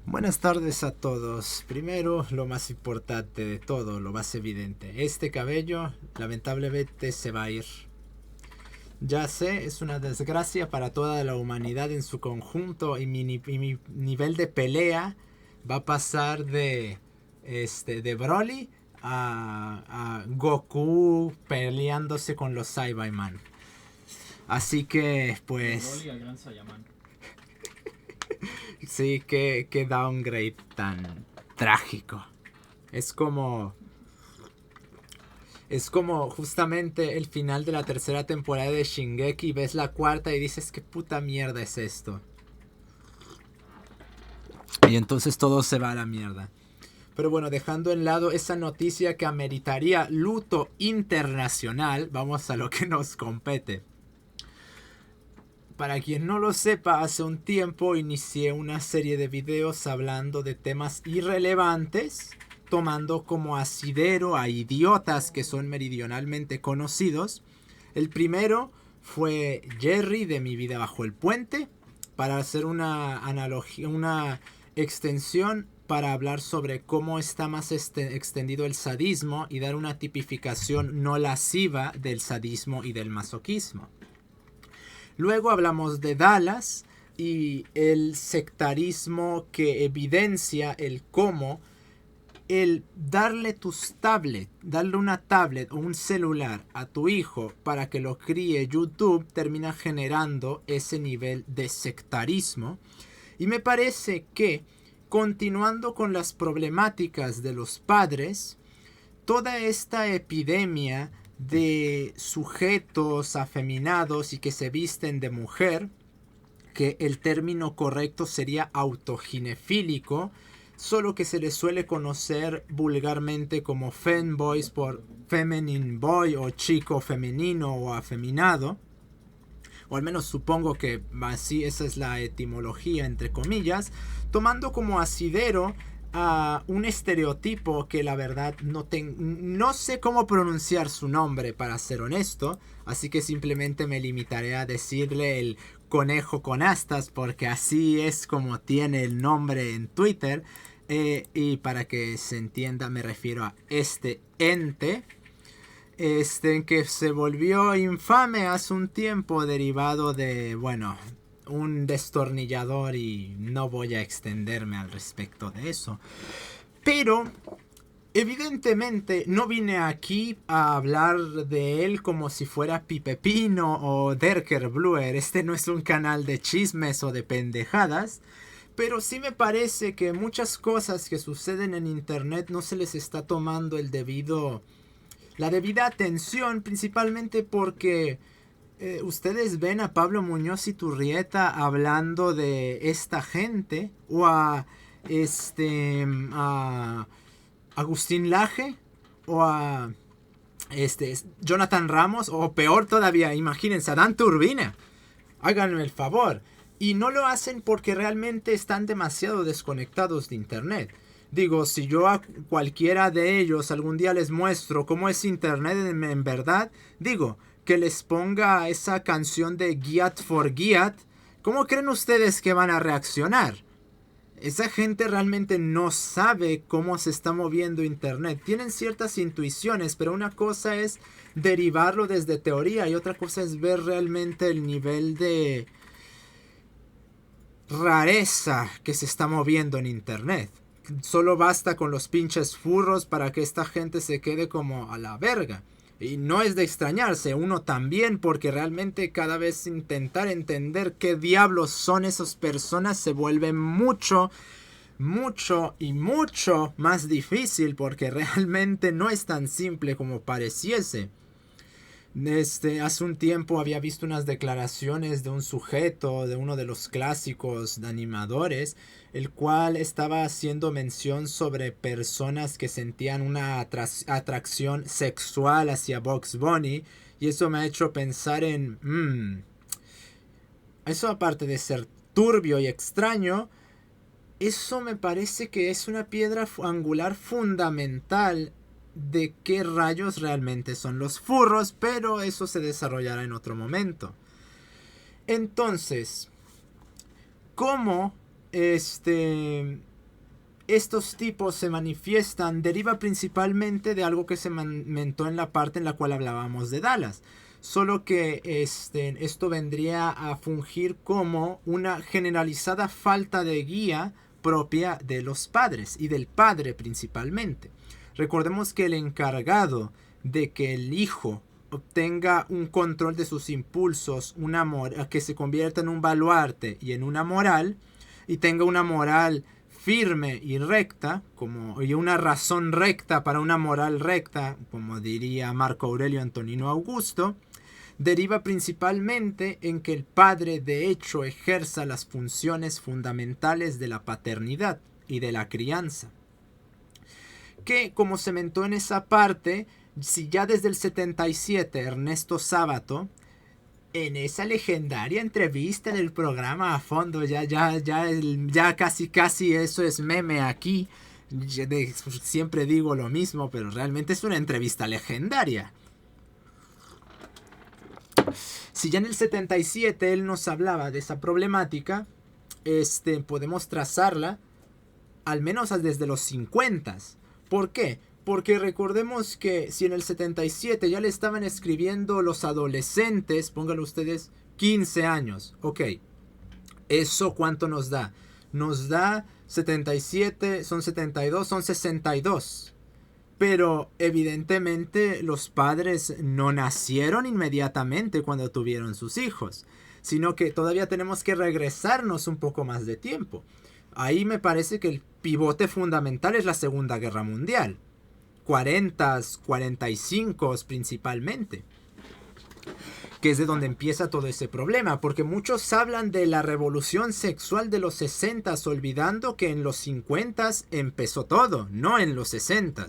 Buenas tardes a todos. Primero, lo más importante de todo, lo más evidente. Este cabello lamentablemente se va a ir. Ya sé, es una desgracia para toda la humanidad en su conjunto y mi nivel de pelea va a pasar de Broly a Goku peleándose con los Saiyaman. Así que, De pues, Broly al Gran Saiyaman. sí, qué downgrade tan trágico. Es como Es como justamente el final de la tercera temporada de Shingeki. Ves la cuarta y dices, ¿qué puta mierda es esto? Y entonces todo se va a la mierda. Pero bueno, dejando en lado esa noticia que ameritaría luto internacional, vamos a lo que nos compete. Para quien no lo sepa, hace un tiempo inicié una serie de videos hablando de temas irrelevantes, tomando como asidero a idiotas que son meridionalmente conocidos. El primero fue Jerry de Mi vida bajo el puente, para hacer una analogía, una extensión para hablar sobre cómo está más extendido el sadismo y dar una tipificación no lasciva del sadismo y del masoquismo. Luego hablamos de Dallas y el sectarismo que evidencia el cómo el darle una tablet o un celular a tu hijo para que lo críe YouTube termina generando ese nivel de sectarismo. Y me parece que, continuando con las problemáticas de los padres, toda esta epidemia de sujetos afeminados y que se visten de mujer, que el término correcto sería autoginefílico, solo que se les suele conocer vulgarmente como femboys por feminine boy o chico femenino o afeminado, o al menos supongo que así esa es la etimología entre comillas, tomando como asidero a un estereotipo que la verdad no sé cómo pronunciar su nombre para ser honesto, así que simplemente me limitaré a decirle el conejo con astas porque así es como tiene el nombre en Twitter, y para que se entienda me refiero a este ente que se volvió infame hace un tiempo derivado de, bueno, un destornillador y no voy a extenderme al respecto de eso. Pero, evidentemente, no vine aquí a hablar de él como si fuera Pipe Pino o Derker Bluer. Este no es un canal de chismes o de pendejadas. Pero sí me parece que muchas cosas que suceden en internet no se les está tomando la debida atención, principalmente porque ustedes ven a Pablo Muñoz y Turrieta hablando de esta gente o a Agustín Laje o a Jonathan Ramos o peor todavía, imagínense, a Dan Turbina. Háganme el favor. Y no lo hacen porque realmente están demasiado desconectados de internet. Digo, si yo a cualquiera de ellos algún día les muestro cómo es internet en verdad, digo, que les ponga esa canción de Giat for Giat, ¿cómo creen ustedes que van a reaccionar? Esa gente realmente no sabe cómo se está moviendo internet. Tienen ciertas intuiciones, pero una cosa es derivarlo desde teoría y otra cosa es ver realmente el nivel de rareza que se está moviendo en internet. Solo basta con los pinches furros para que esta gente se quede como a la verga. Y no es de extrañarse, uno también, porque realmente cada vez intentar entender qué diablos son esas personas se vuelve mucho, mucho y mucho más difícil, porque realmente no es tan simple como pareciese. Hace un tiempo había visto unas declaraciones de un sujeto, de uno de los clásicos de animadores, el cual estaba haciendo mención sobre personas que sentían una atracción sexual hacia Bugs Bunny, y eso me ha hecho pensar eso aparte de ser turbio y extraño, eso me parece que es una piedra angular fundamental de qué rayos realmente son los furros, pero eso se desarrollará en otro momento. Entonces, ¿cómo estos tipos se manifiestan deriva principalmente de algo que se mentó en la parte en la cual hablábamos de Dallas. Solo que esto vendría a fungir como una generalizada falta de guía propia de los padres y del padre principalmente. Recordemos que el encargado de que el hijo obtenga un control de sus impulsos, que se convierta en un baluarte y en una moral, y tenga una moral firme y recta, y una razón recta para una moral recta, como diría Marco Aurelio Antonino Augusto, deriva principalmente en que el padre de hecho ejerza las funciones fundamentales de la paternidad y de la crianza. Que, como se mentó en esa parte, si ya desde el 77 Ernesto Sábato, en esa legendaria entrevista del programa A Fondo, ya casi eso es meme aquí, siempre digo lo mismo, pero realmente es una entrevista legendaria. Si ya en el 77 él nos hablaba de esa problemática, podemos trazarla al menos desde los 50. ¿Por qué? Porque recordemos que si en el 77 ya le estaban escribiendo los adolescentes, pónganlo ustedes, 15 años. Ok, ¿eso cuánto nos da? Nos da 77, son 72, son 62. Pero evidentemente los padres no nacieron inmediatamente cuando tuvieron sus hijos, sino que todavía tenemos que regresarnos un poco más de tiempo. Ahí me parece que el pivote fundamental es la Segunda Guerra Mundial. 40, 45 principalmente. Que es de donde empieza todo ese problema, porque muchos hablan de la revolución sexual de los 60, olvidando que en los 50 empezó todo, no en los 60.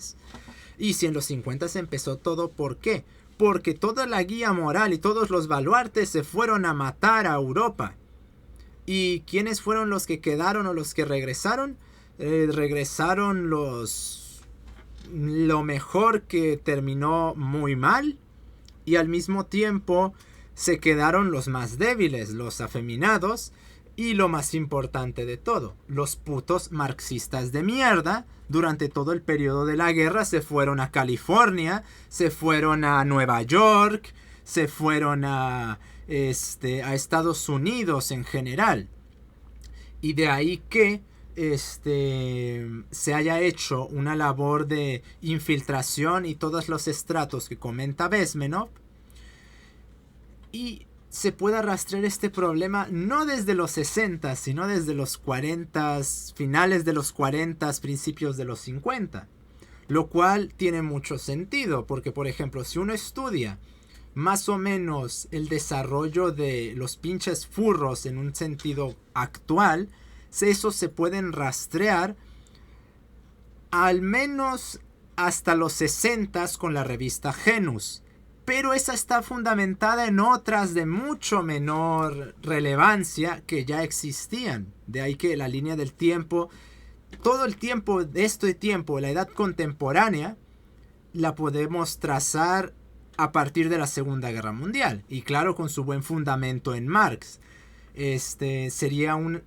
Y si en los 50 empezó todo, ¿por qué? Porque toda la guía moral y todos los baluartes se fueron a matar a Europa. ¿Y quiénes fueron los que quedaron o los que regresaron? Regresaron lo mejor, que terminó muy mal, y al mismo tiempo se quedaron los más débiles, los afeminados, y lo más importante de todo, los putos marxistas de mierda. Durante todo el periodo de la guerra se fueron a California, se fueron a Nueva York, se fueron a Estados Unidos en general. Y de ahí que se haya hecho una labor de infiltración y todos los estratos que comenta Bezmenov, y se puede rastrear este problema no desde los 60, sino desde los 40, finales de los 40, principios de los 50, lo cual tiene mucho sentido, porque por ejemplo, si uno estudia más o menos el desarrollo de los pinches furros en un sentido actual, esos se pueden rastrear al menos hasta los 60 con la revista Genus. Pero esa está fundamentada en otras de mucho menor relevancia que ya existían. De ahí que la línea del tiempo, todo el tiempo de este tiempo, la edad contemporánea, la podemos trazar a partir de la Segunda Guerra Mundial. Y claro, con su buen fundamento en Marx. Sería un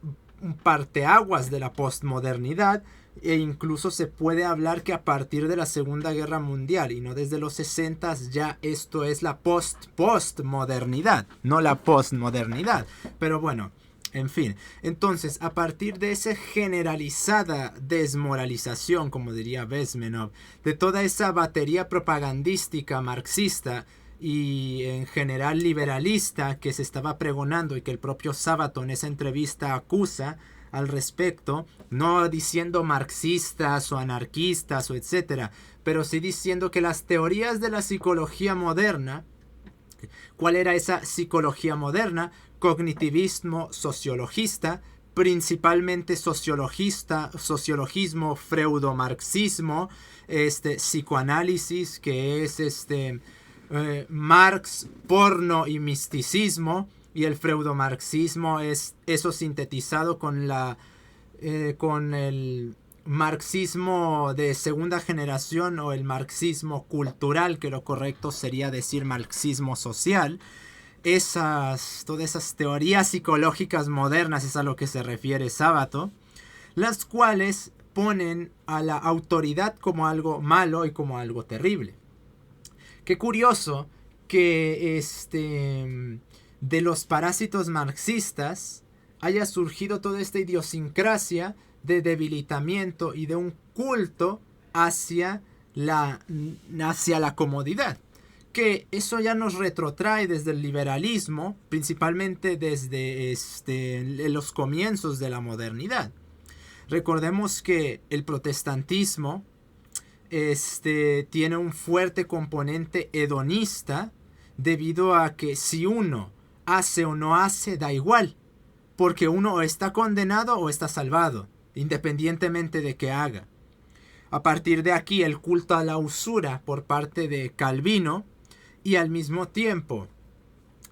parteaguas de la postmodernidad, e incluso se puede hablar que a partir de la Segunda Guerra Mundial y no desde los 60 ya esto es la postmodernidad, no la postmodernidad. Pero bueno, en fin, entonces a partir de esa generalizada desmoralización, como diría Bezmenov, de toda esa batería propagandística marxista y en general liberalista que se estaba pregonando y que el propio Sábato en esa entrevista acusa al respecto, no diciendo marxistas o anarquistas o etcétera, pero sí diciendo que las teorías de la psicología moderna, ¿cuál era esa psicología moderna? Cognitivismo sociologista, principalmente sociologismo, freudomarxismo, psicoanálisis, que es Marx, porno y misticismo, y el freudomarxismo es eso sintetizado con el marxismo de segunda generación o el marxismo cultural, que lo correcto sería decir marxismo social. Todas esas teorías psicológicas modernas es a lo que se refiere Sábato, las cuales ponen a la autoridad como algo malo y como algo terrible. Qué curioso que de los parásitos marxistas haya surgido toda esta idiosincrasia de debilitamiento y de un culto hacia la comodidad. Que eso ya nos retrotrae desde el liberalismo, principalmente desde los comienzos de la modernidad. Recordemos que el protestantismo tiene un fuerte componente hedonista, debido a que si uno hace o no hace, da igual, porque uno o está condenado o está salvado, independientemente de qué haga. A partir de aquí, el culto a la usura por parte de Calvino, y al mismo tiempo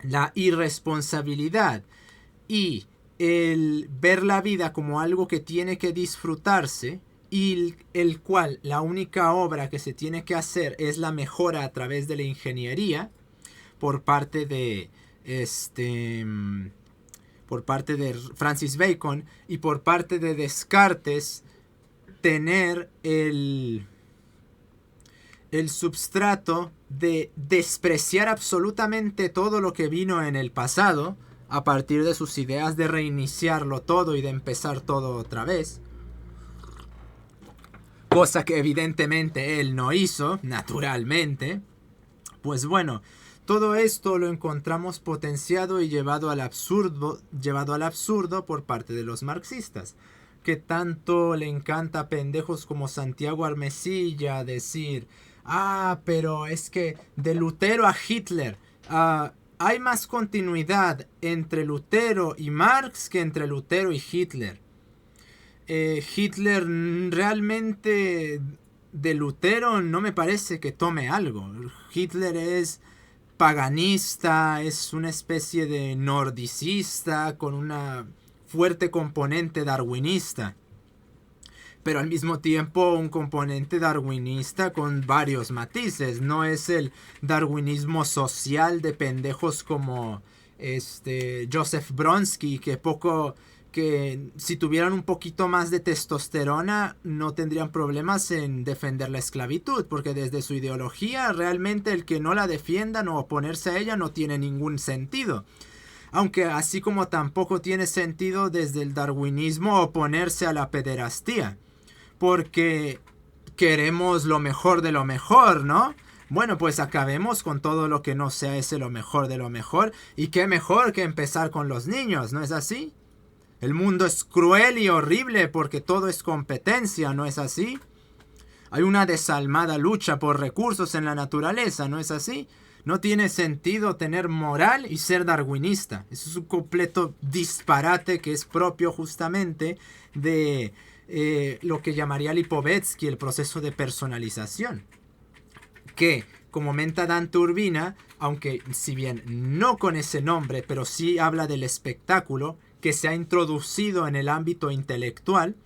la irresponsabilidad y el ver la vida como algo que tiene que disfrutarse, y el cual la única obra que se tiene que hacer es la mejora a través de la ingeniería por parte de Francis Bacon, y por parte de Descartes tener el substrato de despreciar absolutamente todo lo que vino en el pasado, a partir de sus ideas de reiniciarlo todo y de empezar todo otra vez. Cosa que evidentemente él no hizo, naturalmente. Pues bueno, todo esto lo encontramos potenciado y llevado al absurdo por parte de los marxistas, que tanto le encanta a pendejos como Santiago Armesilla decir: pero es que de Lutero a Hitler hay más continuidad entre Lutero y Marx que entre Lutero y Hitler. Hitler realmente de Lutero no me parece que tome algo. Hitler es paganista, es una especie de nordicista con una fuerte componente darwinista, pero al mismo tiempo un componente darwinista con varios matices. No es el darwinismo social de pendejos como Joseph Bronsky, que si tuvieran un poquito más de testosterona no tendrían problemas en defender la esclavitud, porque desde su ideología realmente el que no la defiendan o oponerse a ella no tiene ningún sentido. Aunque así como tampoco tiene sentido desde el darwinismo oponerse a la pederastía, porque queremos lo mejor de lo mejor, ¿no? Bueno, pues acabemos con todo lo que no sea ese lo mejor de lo mejor, y qué mejor que empezar con los niños, ¿no es así? El mundo es cruel y horrible porque todo es competencia, ¿no es así? Hay una desalmada lucha por recursos en la naturaleza, ¿no es así? No tiene sentido tener moral y ser darwinista. Eso es un completo disparate que es propio justamente de lo que llamaría Lipovetsky el proceso de personalización. Que, como comenta Dante Urbina, aunque si bien no con ese nombre, pero sí habla del espectáculo que se ha introducido en el ámbito intelectual,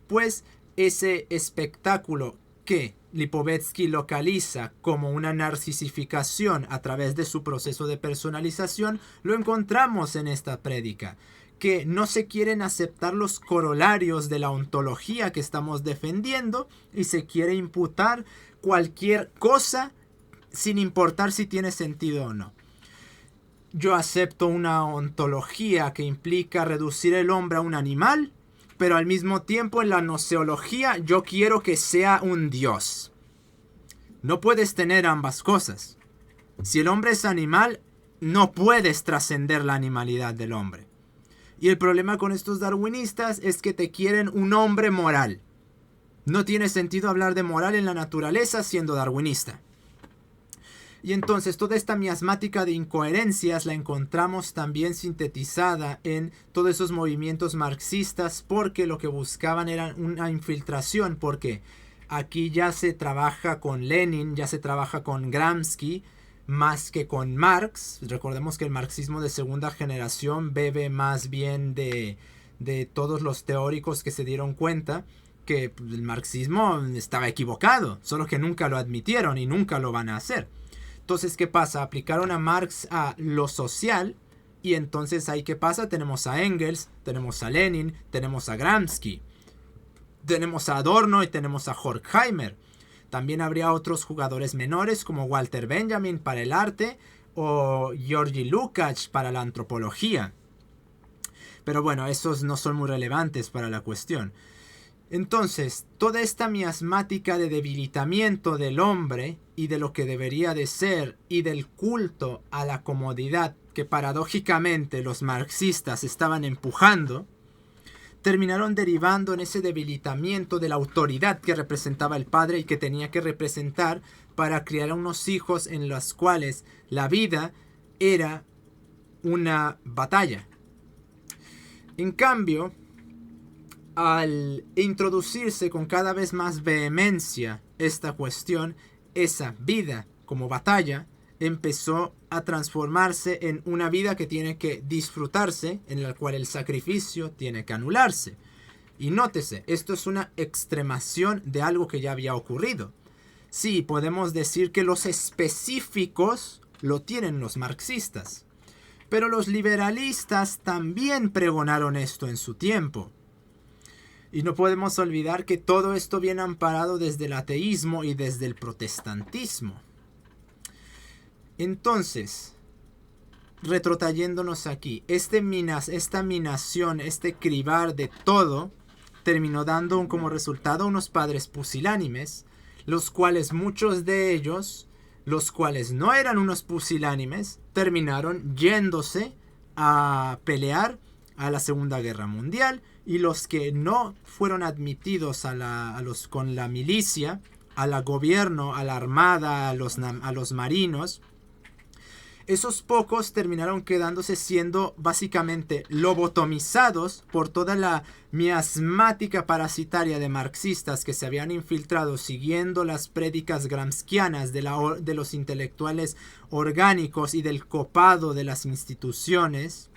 pues ese espectáculo que Lipovetsky localiza como una narcisificación a través de su proceso de personalización, lo encontramos en esta prédica, que no se quieren aceptar los corolarios de la ontología que estamos defendiendo y se quiere imputar cualquier cosa sin importar si tiene sentido o no. Yo acepto una ontología que implica reducir el hombre a un animal, pero al mismo tiempo en la gnoseología yo quiero que sea un dios. No puedes tener ambas cosas. Si el hombre es animal, no puedes trascender la animalidad del hombre. Y el problema con estos darwinistas es que te quieren un hombre moral. No tiene sentido hablar de moral en la naturaleza siendo darwinista. Y entonces toda esta miasmática de incoherencias la encontramos también sintetizada en todos esos movimientos marxistas, porque lo que buscaban era una infiltración, porque aquí ya se trabaja con Lenin, ya se trabaja con Gramsci, más que con Marx. Recordemos que el marxismo de segunda generación bebe más bien de todos los teóricos que se dieron cuenta que el marxismo estaba equivocado, solo que nunca lo admitieron y nunca lo van a hacer. Entonces, ¿qué pasa? Aplicaron a Marx a lo social, y entonces ahí ¿qué pasa? Tenemos a Engels, tenemos a Lenin, tenemos a Gramsci. Tenemos a Adorno y tenemos a Horkheimer. También habría otros jugadores menores como Walter Benjamin para el arte o Georgi Lukács para la antropología. Pero bueno, esos no son muy relevantes para la cuestión. Entonces, toda esta miasmática de debilitamiento del hombre y de lo que debería de ser y del culto a la comodidad que paradójicamente los marxistas estaban empujando, terminaron derivando en ese debilitamiento de la autoridad que representaba el padre y que tenía que representar para criar a unos hijos en los cuales la vida era una batalla. En cambio, al introducirse con cada vez más vehemencia esta cuestión, esa vida como batalla empezó a transformarse en una vida que tiene que disfrutarse, en la cual el sacrificio tiene que anularse. Y nótese, esto es una extremación de algo que ya había ocurrido. Sí, podemos decir que los específicos lo tienen los marxistas, pero los liberalistas también pregonaron esto en su tiempo. Y no podemos olvidar que todo esto viene amparado desde el ateísmo y desde el protestantismo. Entonces, retrotrayéndonos aquí, esta minación, este cribar de todo, terminó dando como resultado unos padres pusilánimes, los cuales muchos de ellos, los cuales no eran unos pusilánimes, terminaron yéndose a pelear a la Segunda Guerra Mundial, y los que no fueron admitidos con la milicia, al gobierno, a la armada, a los marinos, esos pocos terminaron quedándose siendo básicamente lobotomizados por toda la miasmática parasitaria de marxistas que se habían infiltrado siguiendo las prédicas gramscianas de los intelectuales orgánicos y del copado de las instituciones.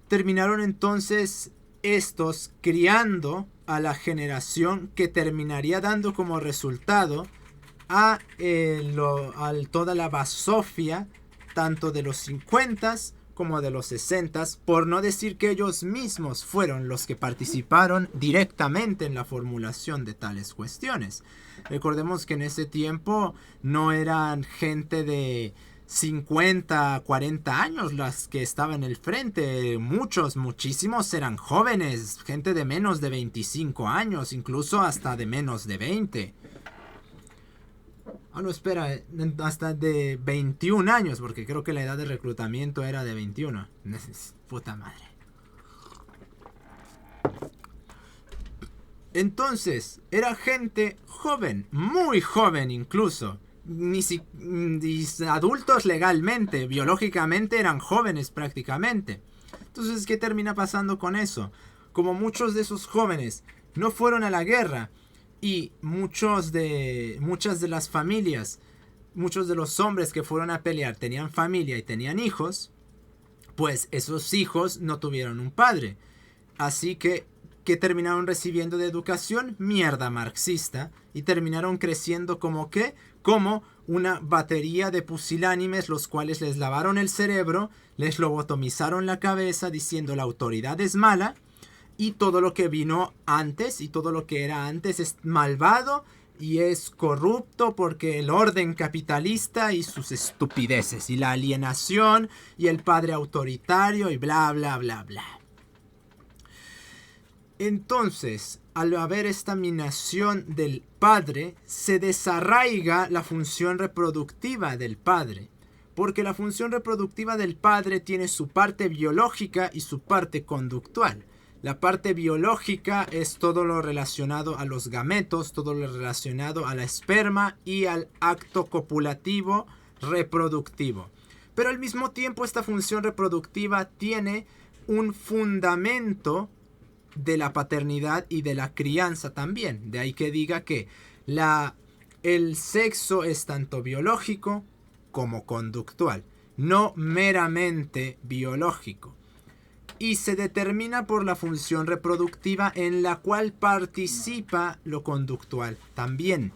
Terminaron entonces estos criando a la generación que terminaría dando como resultado a toda la basofia tanto de los 50s como de los 60s, por no decir que ellos mismos fueron los que participaron directamente en la formulación de tales cuestiones. Recordemos que en ese tiempo no eran gente de 50, 40 años las que estaban en el frente. Muchísimos eran jóvenes, gente de menos de 25 años, incluso hasta de menos de 20. No, espera, hasta de 21 años, porque creo que la edad de reclutamiento era de 21. Puta madre. Entonces, era gente joven, muy joven incluso. Ni adultos legalmente, biológicamente eran jóvenes prácticamente. Entonces, ¿qué termina pasando con eso? Como muchos de esos jóvenes no fueron a la guerra y muchas de las familias, muchos de los hombres que fueron a pelear tenían familia y tenían hijos, pues esos hijos no tuvieron un padre. Así que, ¿qué terminaron recibiendo de educación? Mierda marxista. Y terminaron creciendo como una batería de pusilánimes, los cuales les lavaron el cerebro, les lobotomizaron la cabeza diciendo la autoridad es mala y todo lo que vino antes y todo lo que era antes es malvado y es corrupto porque el orden capitalista y sus estupideces y la alienación y el padre autoritario y bla bla bla bla. Entonces, al haber esta minación del padre, se desarraiga la función reproductiva del padre. Porque la función reproductiva del padre tiene su parte biológica y su parte conductual. La parte biológica es todo lo relacionado a los gametos, todo lo relacionado a la esperma y al acto copulativo reproductivo. Pero al mismo tiempo esta función reproductiva tiene un fundamento de la paternidad y de la crianza también. De ahí que diga que el sexo es tanto biológico como conductual, no meramente biológico. Y se determina por la función reproductiva en la cual participa lo conductual también.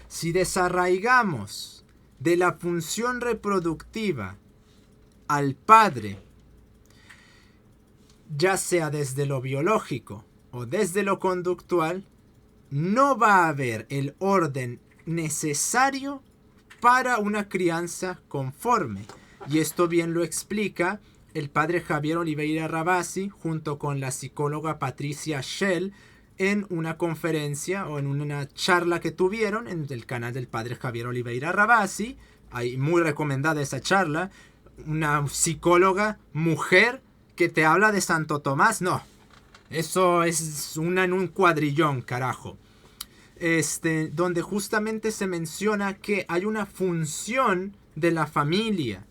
Si desarraigamos de la función reproductiva al padre, ya sea desde lo biológico o desde lo conductual, no va a haber el orden necesario para una crianza conforme. Y esto bien lo explica el padre Javier Oliveira Rabasi junto con la psicóloga Patricia Schell en una conferencia o en una charla que tuvieron en el canal del padre Javier Oliveira Rabasi. Hay muy recomendada esa charla. Una psicóloga mujer que te habla de Santo Tomás. No, eso es una en un cuadrillón, carajo. Donde justamente se menciona que hay una función de la familia.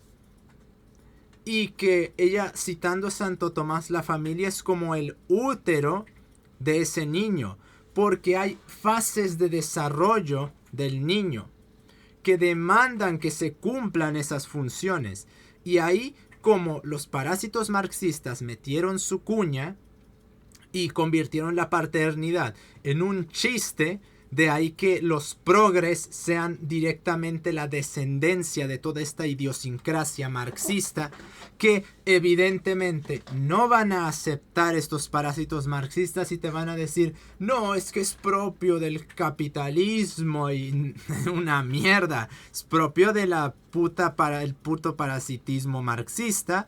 Y que ella, citando a Santo Tomás, la familia es como el útero de ese niño. Porque hay fases de desarrollo del niño que demandan que se cumplan esas funciones. Y ahí, como los parásitos marxistas metieron su cuña y convirtieron la paternidad en un chiste, de ahí que los progres sean directamente la descendencia de toda esta idiosincrasia marxista, que evidentemente no van a aceptar estos parásitos marxistas y te van a decir, no, es que es propio del capitalismo y una mierda, es propio de el puto parasitismo marxista,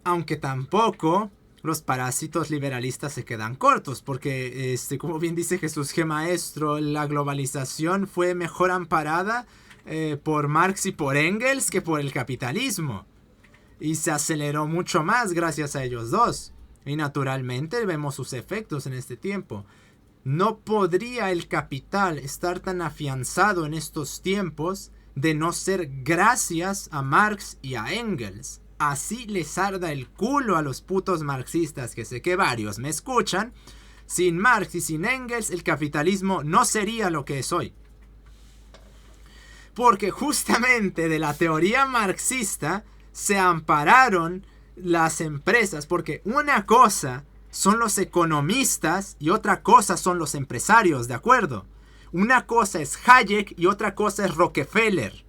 aunque tampoco los parásitos liberalistas se quedan cortos, porque como bien dice Jesús G. Maestro, la globalización fue mejor amparada por Marx y por Engels que por el capitalismo, y se aceleró mucho más gracias a ellos dos, y naturalmente vemos sus efectos en este tiempo. No podría el capital estar tan afianzado en estos tiempos de no ser gracias a Marx y a Engels. Así les arda el culo a los putos marxistas, que sé que varios me escuchan. Sin Marx y sin Engels, el capitalismo no sería lo que es hoy. Porque justamente de la teoría marxista se ampararon las empresas. Porque una cosa son los economistas y otra cosa son los empresarios, ¿de acuerdo? Una cosa es Hayek y otra cosa es Rockefeller.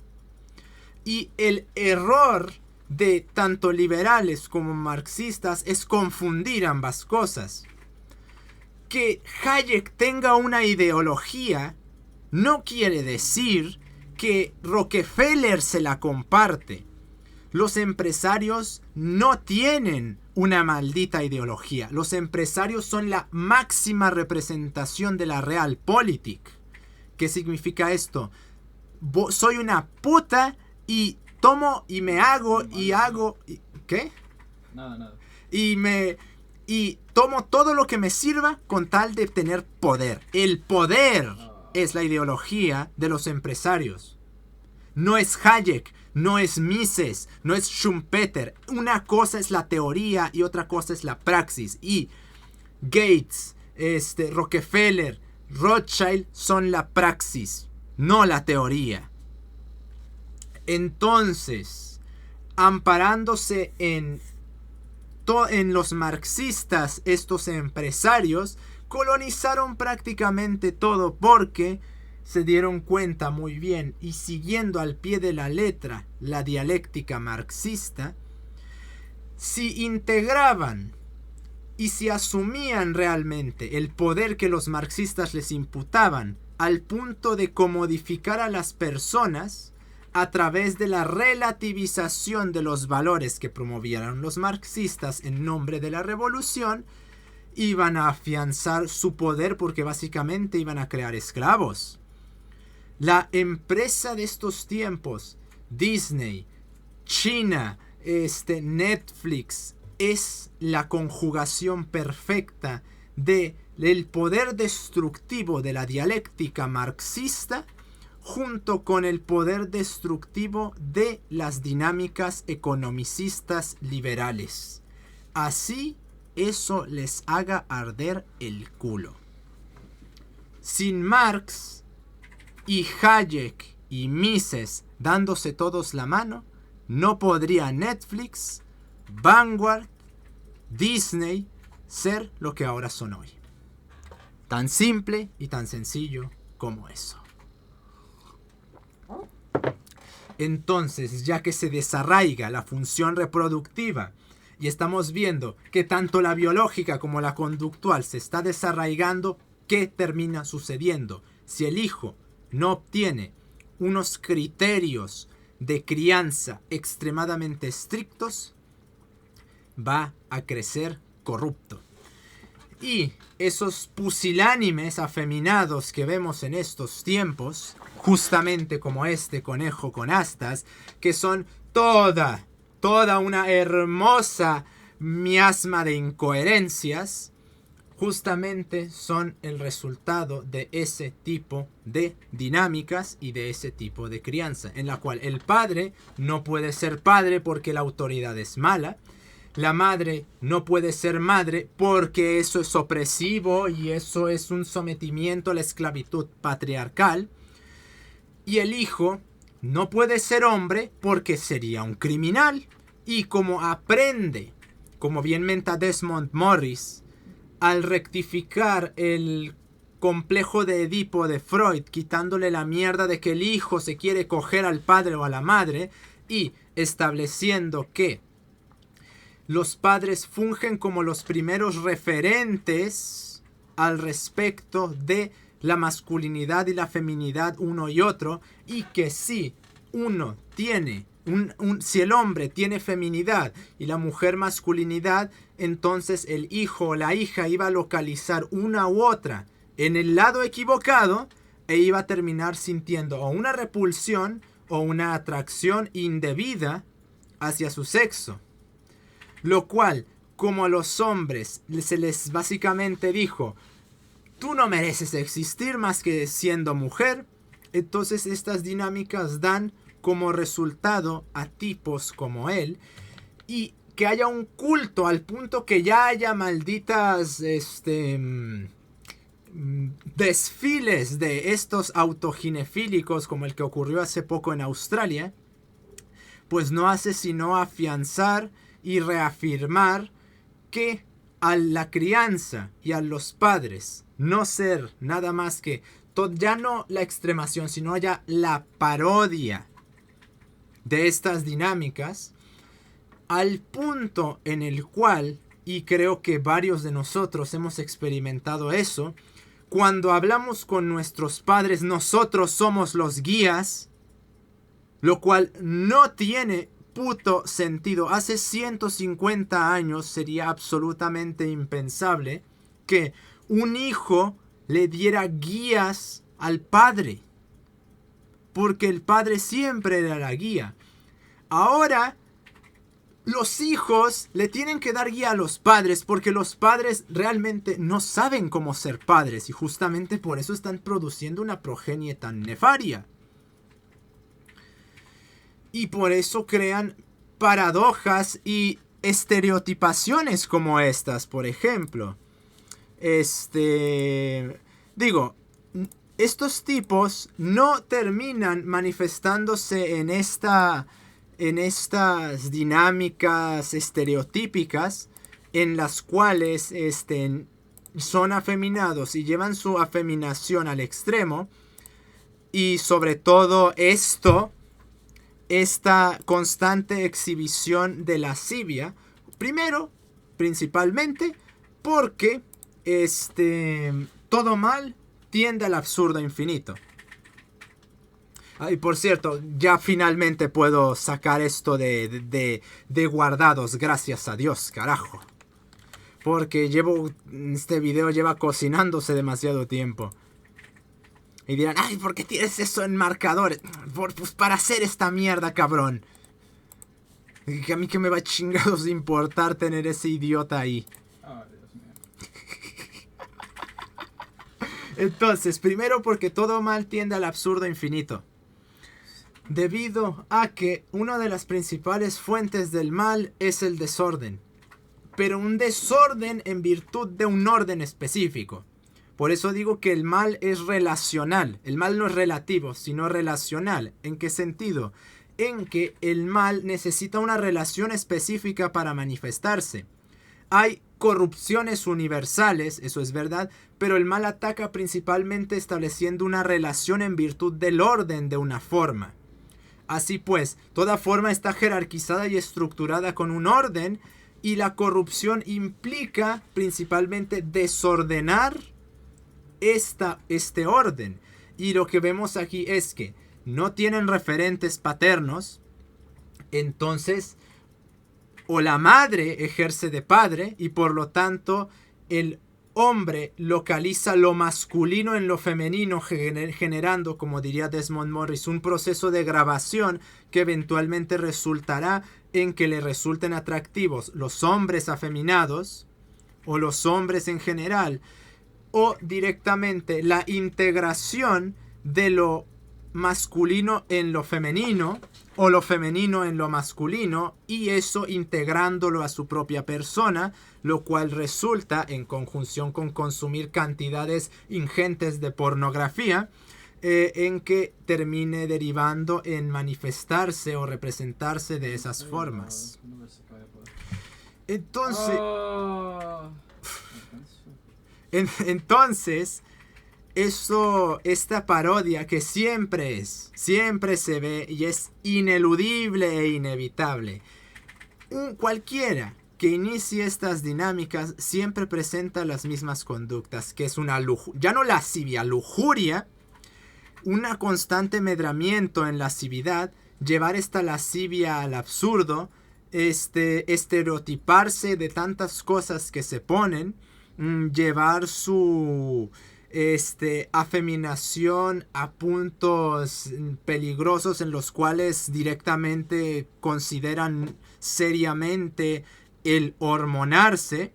Y el error de tanto liberales como marxistas es confundir ambas cosas. Que Hayek tenga una ideología no quiere decir que Rockefeller se la comparte. Los empresarios no tienen una maldita ideología. Los empresarios son la máxima representación de la realpolitik. ¿Qué significa esto? Soy una puta y tomo y me hago y hago... ¿Qué? Nada. Y tomo todo lo que me sirva con tal de tener poder. El poder es la ideología de los empresarios. No es Hayek, no es Mises, no es Schumpeter. Una cosa es la teoría y otra cosa es la praxis. Y Gates, Rockefeller, Rothschild son la praxis, no la teoría. Entonces, amparándose en los marxistas, estos empresarios colonizaron prácticamente todo porque se dieron cuenta muy bien, y siguiendo al pie de la letra la dialéctica marxista, si integraban y si asumían realmente el poder que los marxistas les imputaban al punto de comodificar a las personas a través de la relativización de los valores que promovieron los marxistas en nombre de la revolución, iban a afianzar su poder porque básicamente iban a crear esclavos. La empresa de estos tiempos, Disney, China, Netflix, es la conjugación perfecta del poder destructivo de la dialéctica marxista junto con el poder destructivo de las dinámicas economicistas liberales. Así eso les haga arder el culo. Sin Marx y Hayek y Mises dándose todos la mano, no podría Netflix, Vanguard, Disney ser lo que ahora son hoy. Tan simple y tan sencillo como eso. Entonces, ya que se desarraiga la función reproductiva y estamos viendo que tanto la biológica como la conductual se está desarraigando, ¿qué termina sucediendo? Si el hijo no obtiene unos criterios de crianza extremadamente estrictos, va a crecer corrupto. Y esos pusilánimes afeminados que vemos en estos tiempos, justamente como este conejo con astas, que son toda una hermosa miasma de incoherencias, justamente son el resultado de ese tipo de dinámicas y de ese tipo de crianza, en la cual el padre no puede ser padre porque la autoridad es mala, la madre no puede ser madre porque eso es opresivo y eso es un sometimiento a la esclavitud patriarcal, y el hijo no puede ser hombre porque sería un criminal. Y como aprende, como bien menta Desmond Morris, al rectificar el complejo de Edipo de Freud, quitándole la mierda de que el hijo se quiere coger al padre o a la madre, y estableciendo que los padres fungen como los primeros referentes al respecto de la masculinidad y la feminidad uno y otro, y que si uno tiene si el hombre tiene feminidad y la mujer masculinidad, entonces el hijo o la hija iba a localizar una u otra en el lado equivocado e iba a terminar sintiendo o una repulsión o una atracción indebida hacia su sexo. Lo cual, como a los hombres se les básicamente dijo, tú no mereces existir más que siendo mujer, entonces estas dinámicas dan como resultado a tipos como él, y que haya un culto al punto que ya haya malditas desfiles de estos autoginefílicos como el que ocurrió hace poco en Australia, pues no hace sino afianzar y reafirmar que a la crianza y a los padres no ser nada más que ya no la extremación, sino ya la parodia de estas dinámicas, al punto en el cual, y creo que varios de nosotros hemos experimentado eso, cuando hablamos con nuestros padres, nosotros somos los guías, lo cual no tiene puto sentido. Hace 150 años sería absolutamente impensable que un hijo le diera guías al padre, porque el padre siempre era la guía. Ahora los hijos le tienen que dar guía a los padres porque los padres realmente no saben cómo ser padres y justamente por eso están produciendo una progenie tan nefaria. Y por eso crean paradojas y estereotipaciones como estas, por ejemplo. Estos tipos no terminan manifestándose en estas dinámicas estereotípicas en las cuales son afeminados y llevan su afeminación al extremo, y sobre todo esta constante exhibición de lascivia, primero, principalmente, porque todo mal tiende al absurdo infinito. Y por cierto, ya finalmente puedo sacar esto de guardados, gracias a Dios, carajo. Porque este video lleva cocinándose demasiado tiempo. Y dirán, ay, ¿por qué tienes eso en marcadores? Pues para hacer esta mierda, cabrón. Que a mí que me va chingados importar tener ese idiota ahí. Oh, Dios mío. Entonces, primero porque todo mal tiende al absurdo infinito. Debido a que una de las principales fuentes del mal es el desorden. Pero un desorden en virtud de un orden específico. Por eso digo que el mal es relacional. El mal no es relativo, sino relacional. ¿En qué sentido? En que el mal necesita una relación específica para manifestarse. Hay corrupciones universales, eso es verdad, pero el mal ataca principalmente estableciendo una relación en virtud del orden de una forma. Así pues, toda forma está jerarquizada y estructurada con un orden, Y la corrupción implica principalmente desordenar este orden. Y lo que vemos aquí es que no tienen referentes paternos. Entonces, o la madre ejerce de padre y por lo tanto el hombre localiza lo masculino en lo femenino, generando, como diría Desmond Morris, un proceso de grabación que eventualmente resultará en que le resulten atractivos los hombres afeminados o los hombres en general, o directamente la integración de lo masculino en lo femenino o lo femenino en lo masculino, y eso integrándolo a su propia persona, lo cual resulta, en conjunción con consumir cantidades ingentes de pornografía, en que termine derivando en manifestarse o representarse de esas formas. Entonces, esta parodia que siempre se ve y es ineludible e inevitable. Cualquiera que inicie estas dinámicas siempre presenta las mismas conductas, que es una ya no lascivia, lujuria, una constante medramiento en lascividad, llevar esta lascivia al absurdo, estereotiparse de tantas cosas que se ponen, llevar su afeminación a puntos peligrosos en los cuales directamente consideran seriamente el hormonarse,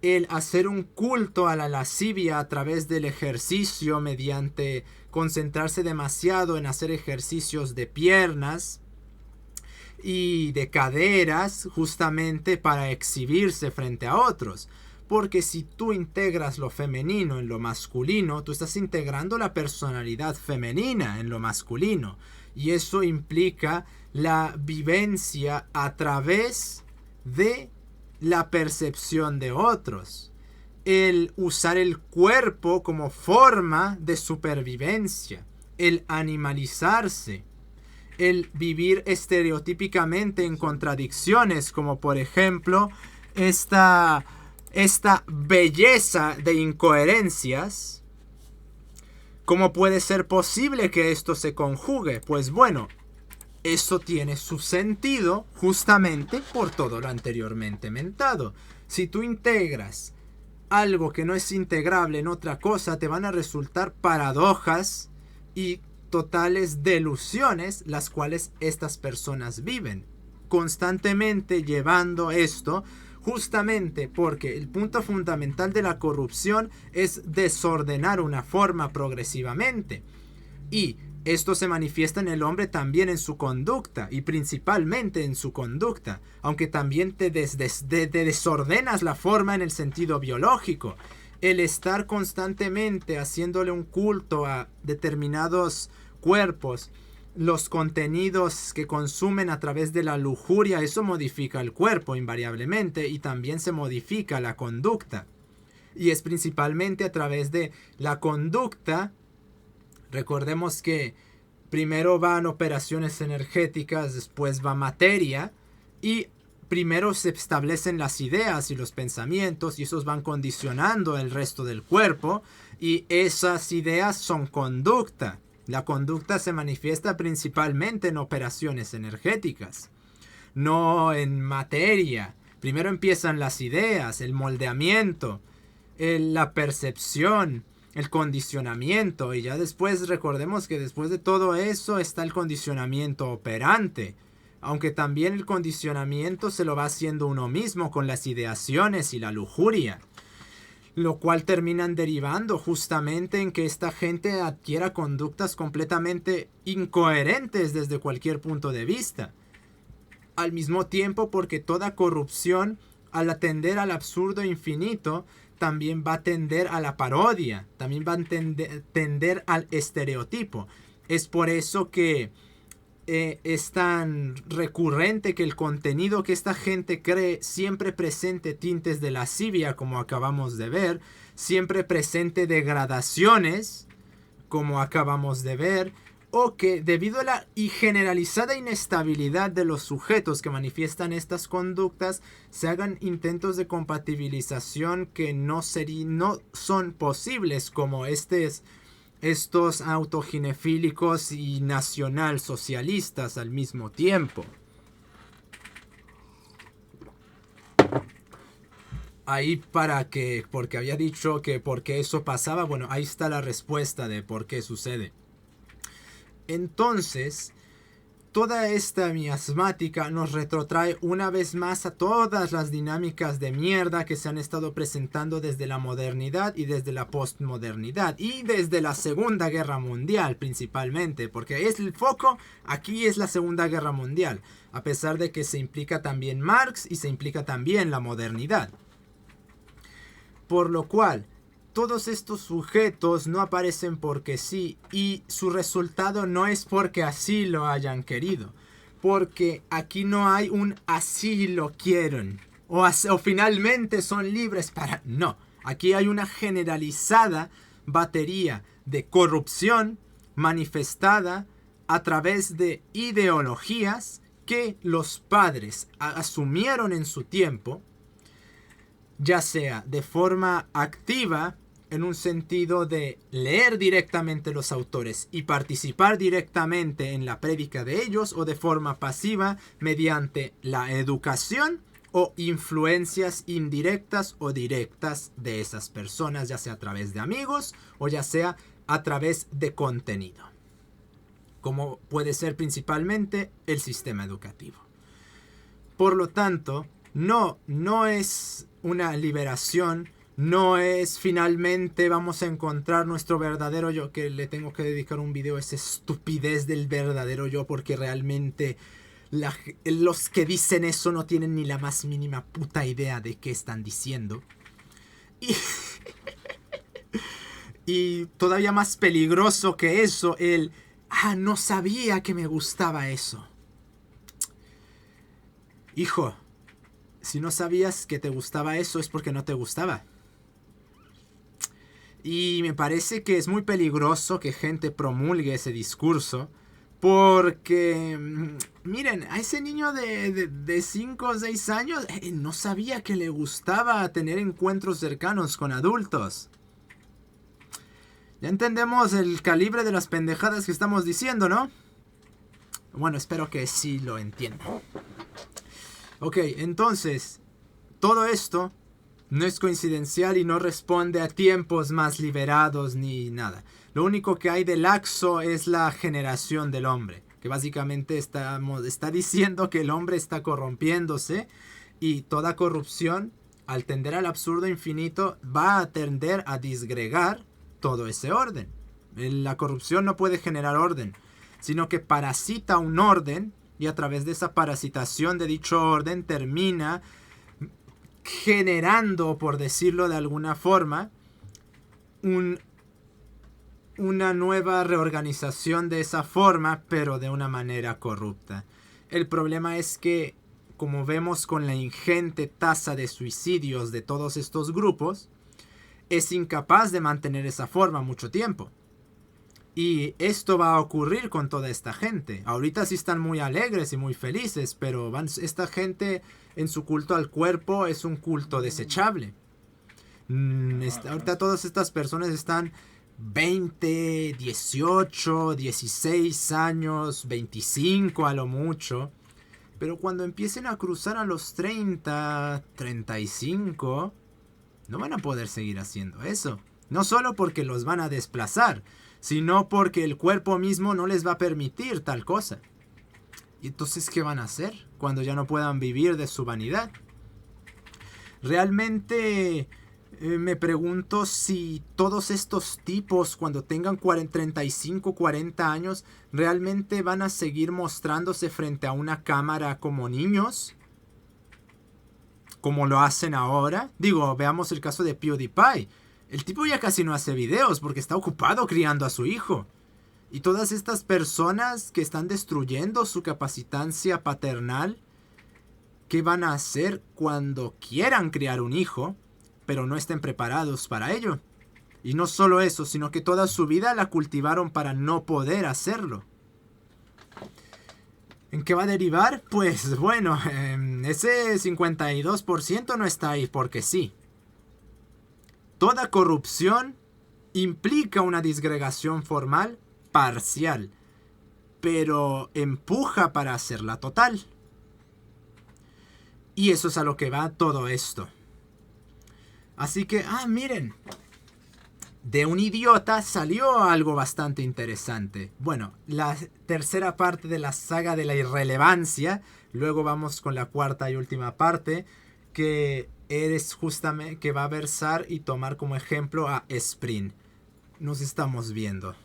el hacer un culto a la lascivia a través del ejercicio mediante concentrarse demasiado en hacer ejercicios de piernas y de caderas justamente para exhibirse frente a otros. Porque si tú integras lo femenino en lo masculino, tú estás integrando la personalidad femenina en lo masculino. Y eso implica la vivencia a través de la percepción de otros. El usar el cuerpo como forma de supervivencia. El animalizarse. El vivir estereotípicamente en contradicciones, como por ejemplo esta belleza de incoherencias. ¿Cómo puede ser posible que esto se conjugue? Pues bueno, eso tiene su sentido justamente por todo lo anteriormente mentado. Si tú integras algo que no es integrable en otra cosa, te van a resultar paradojas y totales delusiones las cuales estas personas viven, constantemente llevando esto. Justamente porque el punto fundamental de la corrupción es desordenar una forma progresivamente. Y esto se manifiesta en el hombre también en su conducta, y principalmente en su conducta, aunque también te desordenas la forma en el sentido biológico. El estar constantemente haciéndole un culto a determinados cuerpos, los contenidos que consumen a través de la lujuria, eso modifica el cuerpo invariablemente y también se modifica la conducta. Y es principalmente a través de la conducta. Recordemos que primero van operaciones energéticas, después va materia y primero se establecen las ideas y los pensamientos y esos van condicionando el resto del cuerpo y esas ideas son conducta. La conducta se manifiesta principalmente en operaciones energéticas, no en materia. Primero empiezan las ideas, el moldeamiento, la percepción, el condicionamiento, y ya después recordemos que después de todo eso está el condicionamiento operante, aunque también el condicionamiento se lo va haciendo uno mismo con las ideaciones y la lujuria, lo cual terminan derivando justamente en que esta gente adquiera conductas completamente incoherentes desde cualquier punto de vista. Al mismo tiempo, porque toda corrupción, al atender al absurdo infinito, también va a tender a la parodia, también va a tender al estereotipo. Es por eso que es tan recurrente que el contenido que esta gente cree siempre presente tintes de lascivia, como acabamos de ver, siempre presente degradaciones, como acabamos de ver, o que debido a la generalizada inestabilidad de los sujetos que manifiestan estas conductas, se hagan intentos de compatibilización que no son posibles, como estos autoginefílicos y nacionalsocialistas al mismo tiempo. Ahí porque había dicho que por qué eso pasaba, bueno, ahí está la respuesta de por qué sucede. Entonces, toda esta miasmática nos retrotrae una vez más a todas las dinámicas de mierda que se han estado presentando desde la modernidad y desde la postmodernidad y desde la Segunda Guerra Mundial principalmente, porque es el foco aquí es la Segunda Guerra Mundial, a pesar de que se implica también Marx y se implica también la modernidad. Por lo cual, todos estos sujetos no aparecen porque sí, y su resultado no es porque así lo hayan querido, porque aquí no hay un así lo quieren, o finalmente son libres para... No, aquí hay una generalizada batería de corrupción manifestada a través de ideologías que los padres asumieron en su tiempo, ya sea de forma activa, en un sentido de leer directamente los autores y participar directamente en la prédica de ellos, o de forma pasiva mediante la educación o influencias indirectas o directas de esas personas, ya sea a través de amigos o ya sea a través de contenido, como puede ser principalmente el sistema educativo. Por lo tanto, no es una liberación, no es finalmente vamos a encontrar nuestro verdadero yo, que le tengo que dedicar un video a esa estupidez del verdadero yo, porque realmente los que dicen eso no tienen ni la más mínima puta idea de qué están diciendo. Y todavía más peligroso que eso, no sabía que me gustaba eso. Hijo, si no sabías que te gustaba eso es porque no te gustaba. Y me parece que es muy peligroso que gente promulgue ese discurso, porque, miren, a ese niño de 5 o 6 años no sabía que le gustaba tener encuentros cercanos con adultos. Ya entendemos el calibre de las pendejadas que estamos diciendo, ¿no? Bueno, espero que sí lo entiendan. Ok, entonces, todo esto no es coincidencial y no responde a tiempos más liberados ni nada. Lo único que hay de laxo es la generación del hombre, que básicamente está diciendo que el hombre está corrompiéndose, y toda corrupción, al tender al absurdo infinito, va a tender a disgregar todo ese orden. La corrupción no puede generar orden, sino que parasita un orden, y a través de esa parasitación de dicho orden termina generando, por decirlo de alguna forma, una nueva reorganización de esa forma, pero de una manera corrupta. El problema es que, como vemos con la ingente tasa de suicidios de todos estos grupos, es incapaz de mantener esa forma mucho tiempo. Y esto va a ocurrir con toda esta gente. Ahorita sí están muy alegres y muy felices, pero esta gente en su culto al cuerpo es un culto desechable. Ahorita todas estas personas están 20, 18, 16 años, 25 a lo mucho. Pero cuando empiecen a cruzar a los 30, 35, no van a poder seguir haciendo eso. No solo porque los van a desplazar, sino porque el cuerpo mismo no les va a permitir tal cosa. ¿Y entonces qué van a hacer cuando ya no puedan vivir de su vanidad? Realmente me pregunto si todos estos tipos, cuando tengan 35, 40 años, realmente van a seguir mostrándose frente a una cámara como niños, como lo hacen ahora. Digo, veamos el caso de PewDiePie. El tipo ya casi no hace videos porque está ocupado criando a su hijo. Y todas estas personas que están destruyendo su capacitancia paternal, ¿qué van a hacer cuando quieran criar un hijo, pero no estén preparados para ello? Y no solo eso, sino que toda su vida la cultivaron para no poder hacerlo. ¿En qué va a derivar? Pues bueno, ese 52% no está ahí porque sí. Toda corrupción implica una disgregación formal parcial, pero empuja para hacerla total. Y eso es a lo que va todo esto. Así que, miren, de un idiota salió algo bastante interesante. Bueno, la tercera parte de la saga de la irrelevancia. Luego vamos con la cuarta y última parte, que eres justamente que va a versar y tomar como ejemplo a Spring. Nos estamos viendo.